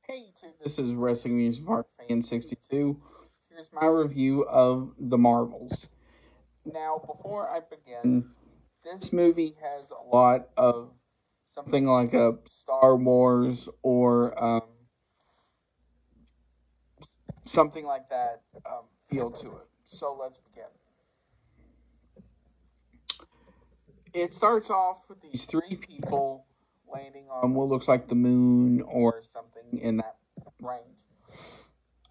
Hey YouTube, this is Wrestling Music Park Fan 62. Here's my review of The Marvels. Now, before I begin, this movie has a lot of something like a Star Wars or something like that feel to it. So let's begin. It starts off with these three people landing on what looks like the moon or something in that range.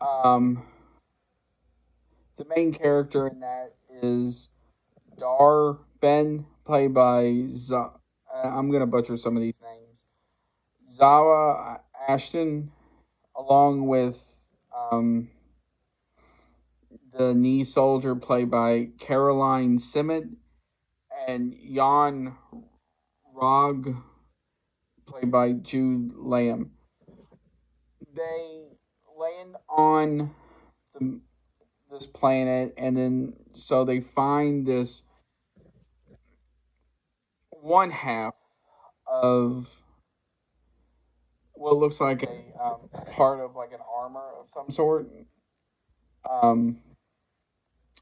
Um, the main character in that is Dar Ben, played by I'm gonna butcher some of these names. Zawa Ashton, along with um, the knee soldier, played by Caroline Simmet, and Jan Rog, played by Jude Lamb. They land on the, this planet, and then so they find this one half of what looks like a part of like an armor of some sort. Um,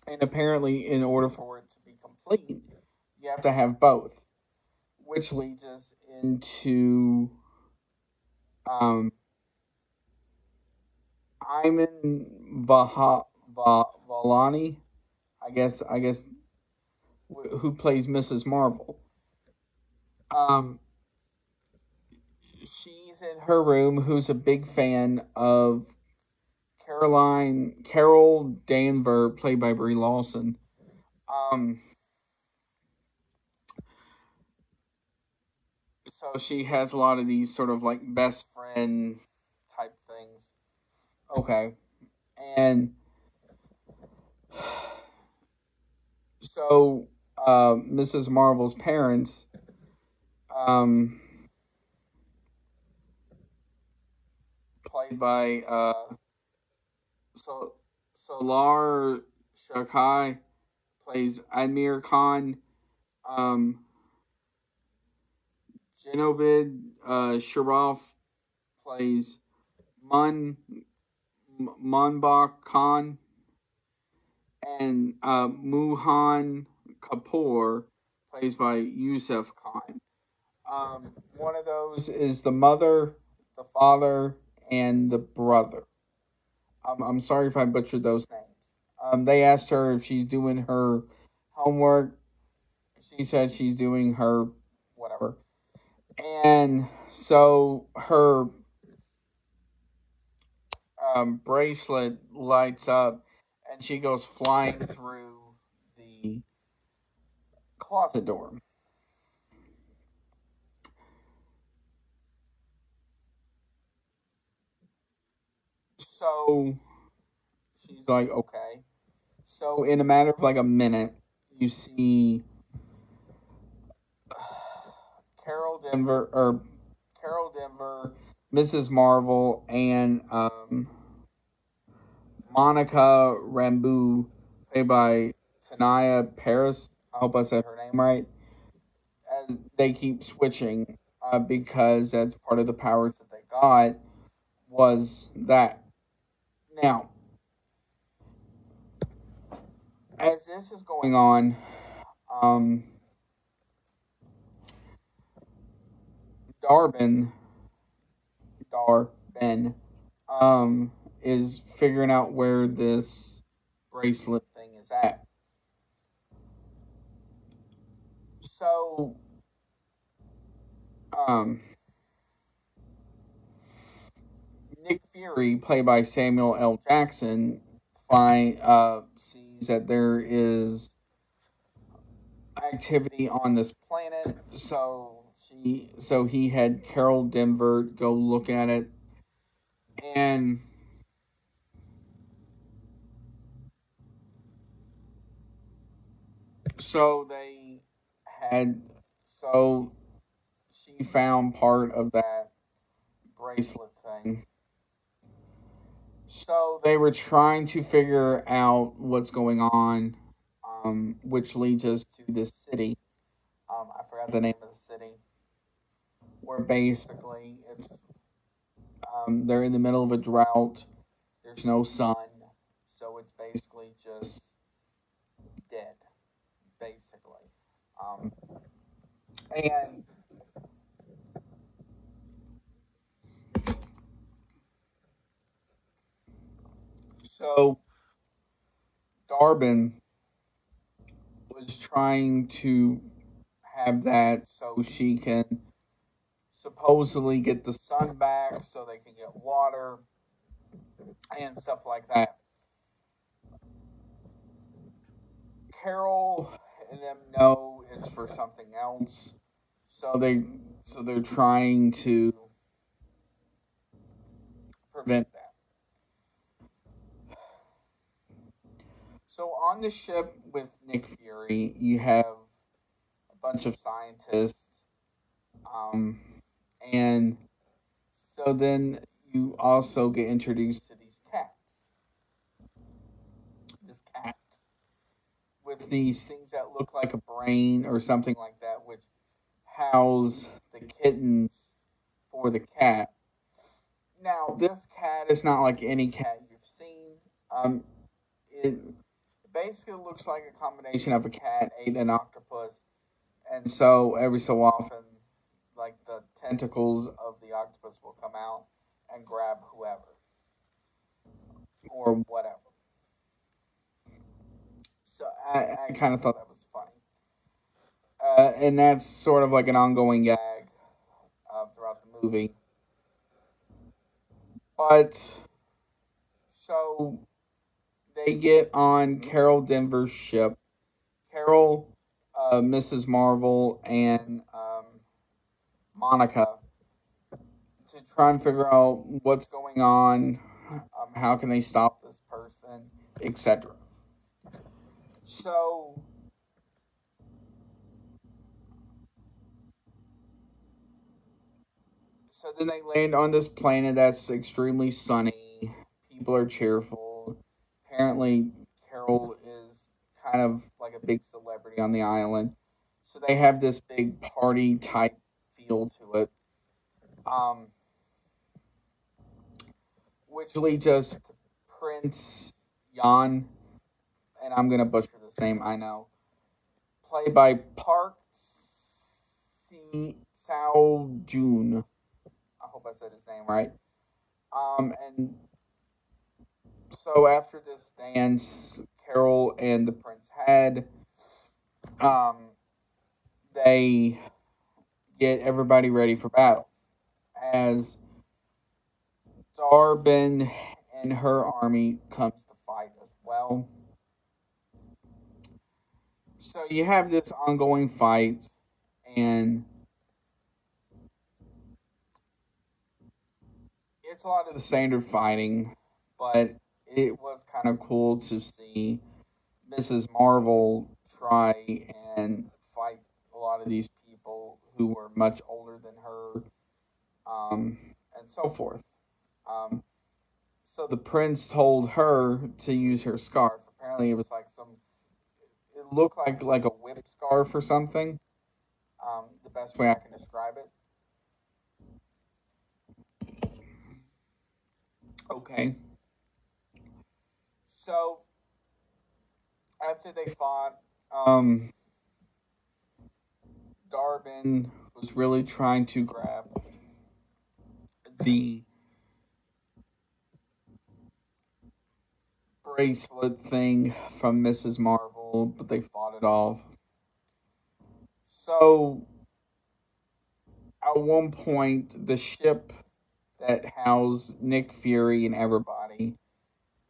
and apparently, in order for it to be complete, you have to have both, which leads us into um, Iman Valani, I guess, who plays Mrs. Marvel. Um, she's in her room, who's a big fan of Carol Danvers, played by Brie Larson. Um, so she has a lot of these sort of like best friend type things. Okay, and so Mrs. Marvel's parents, um, played by Solar Shakai, plays Amir Khan. Um, Genobid Sharaf plays Mun Munbak Khan, and Muhan Kapoor plays by Yusuf Khan. One of those is the mother, the father, and the brother. I'm sorry if I butchered those names. They asked her if she's doing her homework. She said she's doing her whatever. And so her bracelet lights up and she goes flying through the closet door. So she's like, okay. So in a matter of like a minute, you see Carol Denver or Carol Denver, Mrs. Marvel, and Monica Rambeau, played by Tanaya Paris. I hope I said her name right. As they keep switching, because that's part of the powers that they got was that. Now, as this is going on, um, Darben, Darben, um, is figuring out where this bracelet thing is at. So, um, Nick Fury, played by Samuel L. Jackson, sees that there is activity on this planet. So he had Carol Denver go look at it, and so they had so she found part of that bracelet thing. So they were trying to figure out what's going on, which leads us to this city. I forgot the name of the city, where basically it's They're in the middle of a drought. There's no sun, so it's basically just dead, basically. Um, and so Darbin was trying to have that so she can supposedly get the sun back so they can get water and stuff like that. Carol and them know it's for something else, so they're trying to prevent that. So on the ship with Nick Fury, you have a bunch of scientists, um, and so then you also get introduced to these cats. This cat with these things that look like a brain or something like that, which house the kittens for the cat. Now, this cat is not like any cat you've seen. It basically looks like a combination of a cat ate an octopus, and so every so often, like the tentacles of the octopus will come out and grab whoever or whatever. So I kind of thought that was funny. And that's sort of like an ongoing gag throughout the movie. But so they get on Carol Denver's ship. Carol, Mrs. Marvel, and Monica to try and figure out what's going on, how can they stop this person, etc. So So then they land on this planet that's extremely sunny. People are cheerful. Apparently, Carol is kind of like a big celebrity on the island. So they have this big party type feel to it. Um, which leads us to Prince Yan, and I'm going to butcher this name, I know. Played by Park Sao Jun. I hope I said his name right. And so after this dance, Carol and the prince had, um, they get everybody ready for battle. As Darbin and her army comes to fight as well. So you have this ongoing fight, and it's a lot of the standard fighting, but it was kind of cool to see Mrs. Marvel try and fight a lot of these people who were much older than her, and so forth. Um, so the prince told her to use her scarf. Apparently, it was like some. It looked like a whip scarf or something. The best way I can describe it. Okay. So after they fought, Darbin was really trying to grab the bracelet thing from Mrs. Marvel, but they fought it off. So at one point, the ship that housed Nick Fury and everybody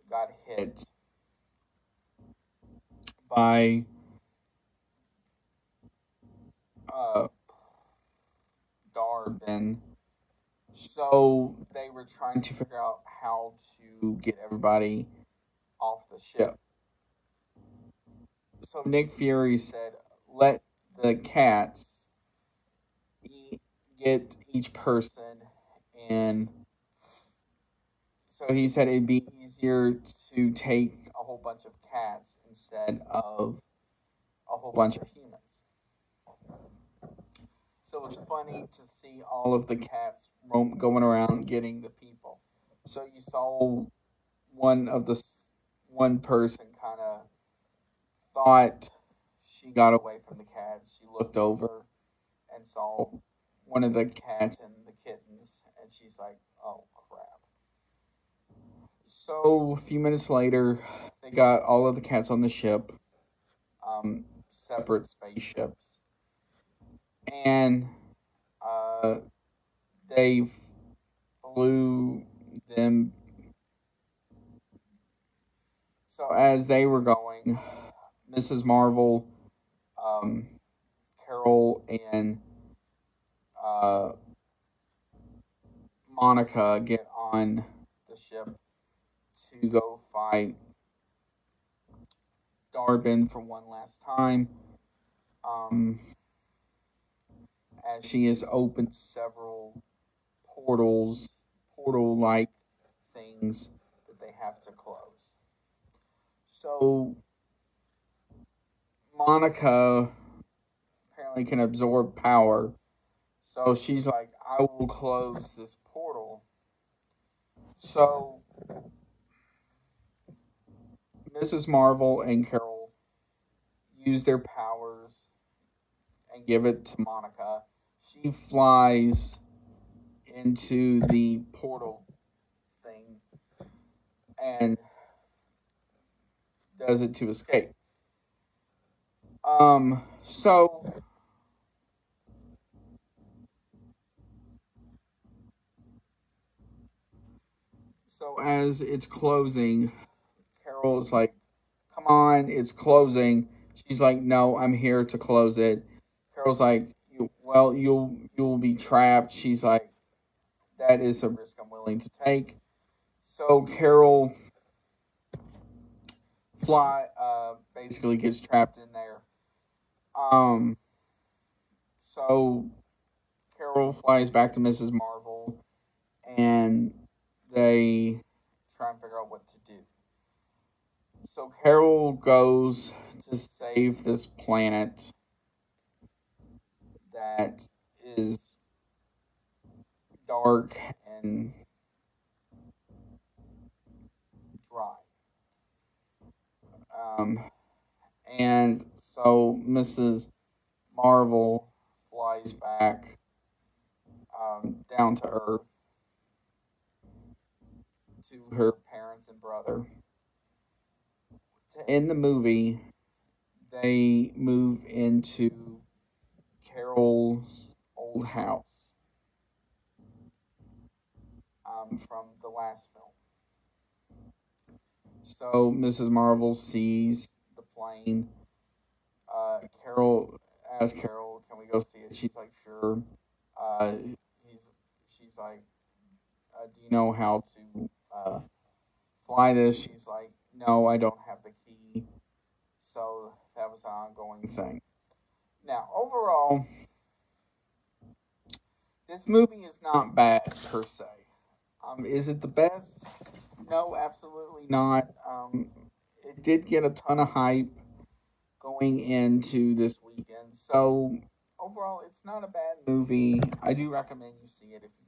got hit by uh, Darbin. So they were trying to figure out how to get everybody off the ship. So Nick Fury said, "Let the cats get each person," and so he said it'd be easier to take a whole bunch of cats instead of a whole bunch of humans. So it was funny to see all of the cats going around getting the people. So you saw one of the one person kind of thought she got away from the cats. She looked over and saw one of the cats and the kittens, and she's like, "Oh crap!" So a few minutes later, they got all of the cats on the ship, separate spaceships, and uh, they flew them. So as they were going, Mrs. Marvel, um, Carol, and uh, Monica get on the ship to go fight Darwin for one last time. Um, as she has opened several portal like things that they have to close. So Monica apparently can absorb power. So she's like, I will close this portal. So Mrs. Marvel and Carol use their powers and give it to Monica. She flies into the portal thing and does it to escape. So as it's closing, Carol is like, "Come on, it's closing." She's like, "No, I'm here to close it." Carol's like, "Well, you'll be trapped." She's like, "That is a risk I'm willing to take." So Carol basically gets trapped in there. Um, so Carol flies back to Mrs. Marvel, and they try and figure out what to do. So Carol goes to save this planet that is dark and dry. Um, and so Mrs. Marvel flies back down to Earth to her parents and brother. In the movie, they move into Carol's old house from the last film. So Mrs. Marvel sees the plane. Carol asks Carol, "Can we go see it?" She's like, "Sure." Uh, she's like, "Do you know how to fly this?" She's like, "No, I don't have the key." So that was an ongoing thing. Now, overall, this movie is not bad per se. Is it the best? No, absolutely not. It did get a ton of hype going into this weekend. So overall, it's not a bad movie. I do recommend you see it if you